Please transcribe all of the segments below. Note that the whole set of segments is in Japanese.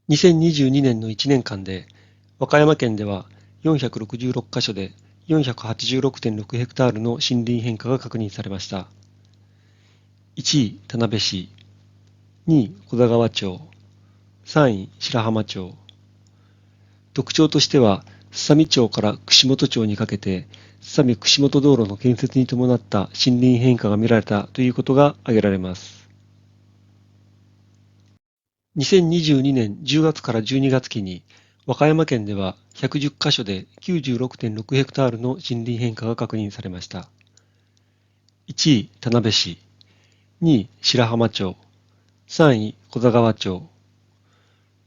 2022年の1年間で、和歌山県では466カ所で 486.6 ヘクタールの森林変化が確認されました。1位、田辺市、2位、小田川町、3位、白浜町。特徴としては、すさみ町から串本町にかけて、すさみ串本道路の建設に伴った森林変化が見られたということが挙げられます。2022年10月から12月期に、和歌山県では110カ所で 96.6 ヘクタールの森林変化が確認されました。1位、田辺市、2位、白浜町、3位、小田川町。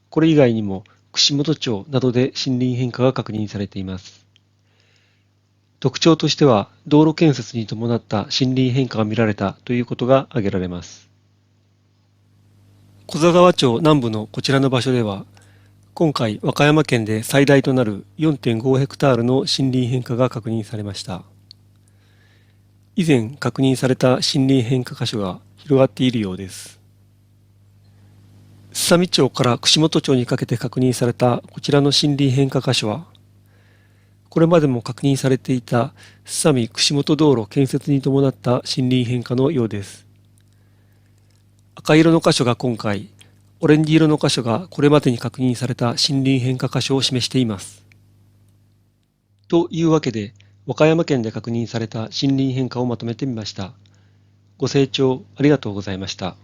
これ以外にも、串本町などで森林変化が確認されています。特徴としては、道路建設に伴った森林変化が見られたということが挙げられます。小座川町南部のこちらの場所では、今回和歌山県で最大となる 4.5 ヘクタールの森林変化が確認されました。以前確認された森林変化箇所が広がっているようです。すさみ町から串本町にかけて確認されたこちらの森林変化箇所は、これまでも確認されていたすさみ串本道路建設に伴った森林変化のようです。赤色の箇所が今回、オレンジ色の箇所がこれまでに確認された森林変化箇所を示しています。というわけで、和歌山県で確認された森林変化をまとめてみました。ご清聴ありがとうございました。